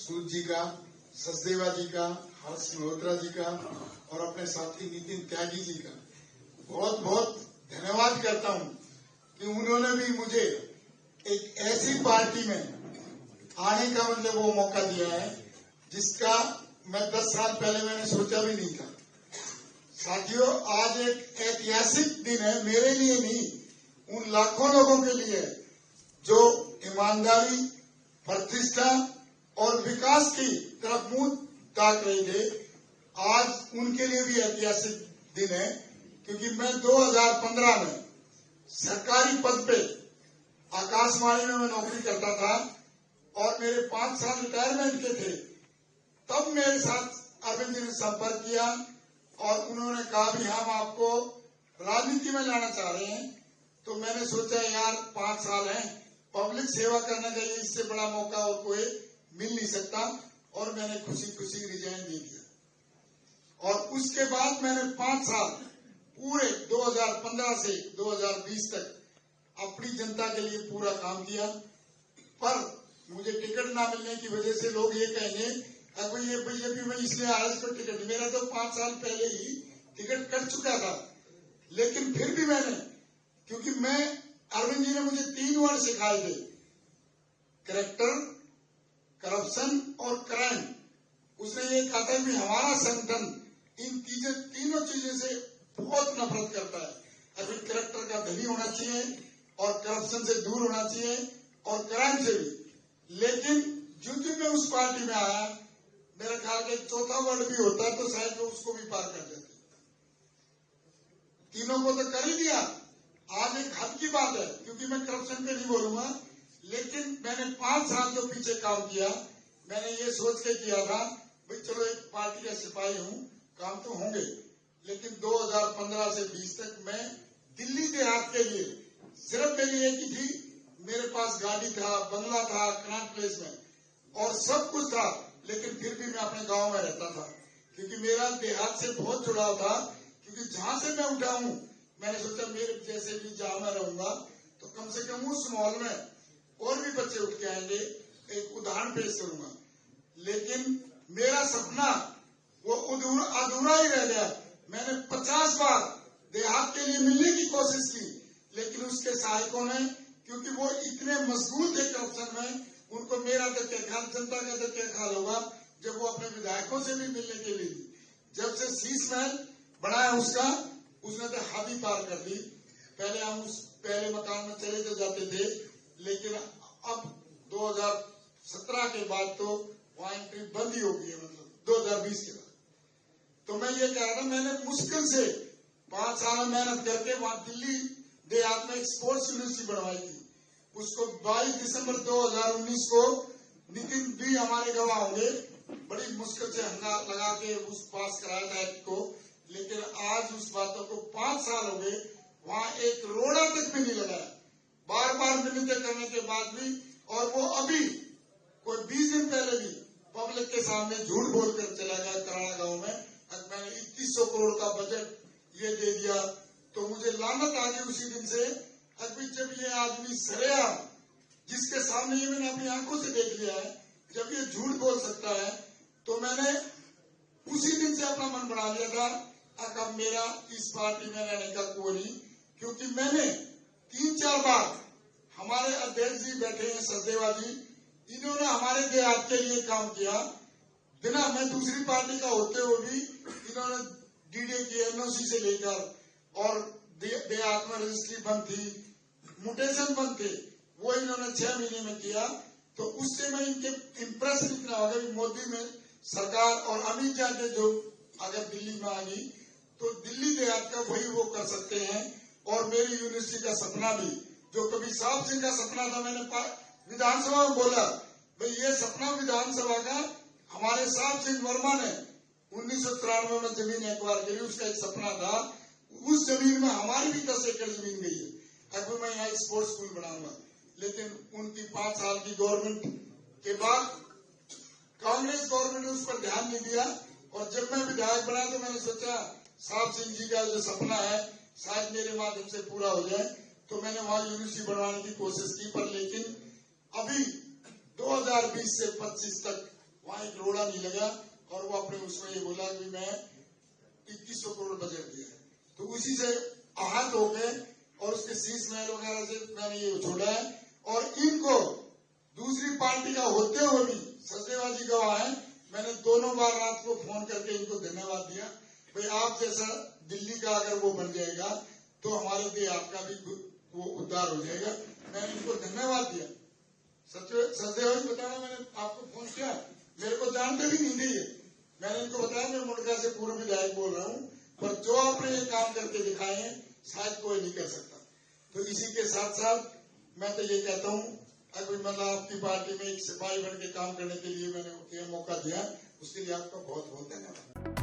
सूद जी का, सचदेवा जी का, हर्ष मल्होत्रा जी का और अपने साथी नितिन त्यागी जी का बहुत बहुत धन्यवाद करता हूं कि उन्होंने भी मुझे एक ऐसी पार्टी में आने का मतलब वो मौका दिया है जिसका मैं 10 साल पहले मैंने सोचा भी नहीं था। साथियों, आज एक ऐतिहासिक दिन है, मेरे लिए नहीं, उन लाखों लोगों के लिए जो ईमानदारी, प्रतिष्ठा और विकास की तरफ मुंह ताक रहे थे। आज उनके लिए भी ऐतिहासिक दिन है क्योंकि मैं 2015 में सरकारी पद पे आकाशवाणी में मैं नौकरी करता था और मेरे 5 साल रिटायरमेंट के थे। तब मेरे साथ अरविंद जी ने संपर्क किया और उन्होंने कहा भी हम आपको राजनीति में लाना चाह रहे हैं। तो मैंने सोचा यार 5 साल हैं, पब्लिक सेवा करना चाहिए, इससे बड़ा मौका और कोई मिल नहीं सकता। और मैंने खुशी खुशी रिजाइन दे दिया और उसके बाद मैंने 5 साल पूरे 2015 से 2020 तक अपनी जनता के लिए पूरा काम किया। पर मुझे टिकट ना मिलने की वजह से लोग ये कहेंगे अब ये बीजेपी में इसलिए आया इसको टिकट, मेरा तो 5 साल पहले ही टिकट कट चुका था। लेकिन फिर भी मैंने, क्योंकि मैं अरविंद जी ने मुझे 3 वर्ड सिखाए थे, कैरेक्टर, करप्शन और क्राइम। उसने ये कहा था कि हमारा संगठन इन तीनों चीजों से बहुत नफरत करता है। अभी कैरेक्टर का धनी होना चाहिए और करप्शन से दूर होना चाहिए और क्राइम से भी। लेकिन जो मैं उस पार्टी में आया, मेरा ख्याल के 4था वर्ड भी होता तो शायद वो उसको भी पार कर देते। तीनों को तो कर ही दिया। आज एक हद की बात है, क्योंकि मैं करप्शन पे नहीं बोलूंगा, लेकिन मैंने 5 साल जो पीछे काम किया, मैंने ये सोच के किया था भाई चलो एक पार्टी का सिपाही हूं, काम तो होंगे। लेकिन 2015 से 20 तक मैं दिल्ली देहात के लिए सिर्फ मेरी एक ही थी, मेरे पास गाड़ी था, बंगला था कनॉट प्लेस में और सब कुछ था। लेकिन फिर भी मैं अपने गांव में रहता था क्योंकि मेरा देहात से बहुत जुड़ाव था। क्योंकि जहां से मैं उठा हूं, मैंने सोचा मेरे जैसे भी जहां मैं रहूंगा तो कम से कम उस माहौल में और भी बच्चे उठ के आएंगे। एक उदाहरण पेश करूंगा। लेकिन मेरा सपना वो अधूरा ही रह गया। मैंने 50 बार देहात के लिए मिलने की कोशिश की, लेकिन उसके सहायकों ने, क्योंकि वो इतने मशगूल थे करप्शन में, उनको मेरा तो क्या ख्याल, जनता का तो क्या ख्याल होगा जब वो अपने विधायकों से भी मिलने के लिए, जब से शीश महल बनाया उसका, उसने तो हद ही पार कर दी। पहले हम उस पहले मकान में चले तो जाते थे, लेकिन अब 2017 के बाद तो वहां एंट्री बंद ही हो गई है, मतलब 2020 के बाद। तो मैं ये कह रहा था, मैंने मुश्किल से 5 साल मेहनत करके वहां दिल्ली देहात में एक स्पोर्ट्स यूनिवर्सिटी बनवाई थी। उसको 22 दिसंबर 2019 को नितिन भी हमारे गवाह होंगे, बड़ी मुश्किल से हंगा लगा के उस पास कराया था एक्ट को। लेकिन आज उस बातों को 5 साल हो गए, वहां एक रोड़ा तक भी नहीं लगाया, बार बार मिन्नतें करने के बाद भी। और वो अभी कोई 20 दिन पहले भी पब्लिक के सामने झूठ बोलकर चला गया कराड़ा गांव में। मैंने 2100 करोड़ का बजट ये दे दिया, तो मुझे लानत आ गई उसी दिन से। अभी जब ये आदमी सरेआम, जिसके सामने ये मैंने अपनी आंखों से देख लिया है, जब ये झूठ बोल सकता है, तो मैंने उसी दिन से अपना मन बना लिया था अब मेरा इस पार्टी में रहने का कोई नहीं। क्योंकि मैंने 3-4 बार, हमारे अध्यक्ष जी बैठे हैं सचदेवा जी, इन्होंने हमारे देहात के लिए काम किया बिना, मैं दूसरी पार्टी का होते हुए भी इन्होंने डीडे की एनओसी से लेकर, और देहात में रजिस्ट्री बंद थी, म्यूटेशन बंद थे, वो इन्होंने 6 महीने में किया। तो उससे मैं इनके इम्प्रेशन इतना होगा कि मोदी में सरकार और अमित शाह के जो अगर दिल्ली में आ गई तो दिल्ली देहात का वही वो कर सकते हैं। और मेरी यूनिवर्सिटी का सपना भी, जो कभी साहब सिंह का सपना था, मैंने विधानसभा में बोला भाई ये सपना विधानसभा का हमारे साहब सिंह वर्मा ने 1993 में जमीन एक्वायर करी, उसका एक सपना था। उस जमीन में हमारी भी 10 एकड़ जमीन गई है। अब मैं यहाँ स्पोर्ट्स स्कूल बनाऊंगा। लेकिन उनकी 5 साल की गवर्नमेंट के बाद कांग्रेस गवर्नमेंट ने उस पर ध्यान नहीं दिया। और जब मैं विधायक बना तो मैंने सोचा साहब सिंह जी का जो सपना है शायद मेरे माध्यम से पूरा हो जाए। तो मैंने वहां यूनिवर्सिटी बनवाने की कोशिश की, पर लेकिन अभी 2020 से 25 तक वहां एक रोड़ा नहीं लगा और वो अपने उसमें ये बोला कि मैं 2100 करोड़ बजट दिया है। तो उसी से आहत हो गए और उसके शीश महल वगैरह से मैंने ये छोड़ा है। और इनको दूसरी पार्टी का होते हुए भी सचेबाजी गवाह है, मैंने दोनों बार रात को फोन करके इनको धन्यवाद दिया। भाई आप जैसा दिल्ली का अगर वो बन जाएगा तो हमारे देहात का भी वो उद्धार हो जाएगा। मैंने इनको धन्यवाद दिया। सचेबाजी बताया, मैंने आपको फोन किया, मेरे को जानते भी नहीं थे। मैंने इनको बताया मैं मुंडका से पूर्व विधायक बोल रहा हूँ, पर जो आपने ये काम करके दिखाए हैं शायद कोई नहीं कर सकता। तो इसी के साथ साथ मैं तो ये कहता हूँ, अगर मतलब आपकी पार्टी में एक सिपाही बन के काम करने के लिए मैंने मौका दिया, उसके लिए आपका बहुत बहुत धन्यवाद।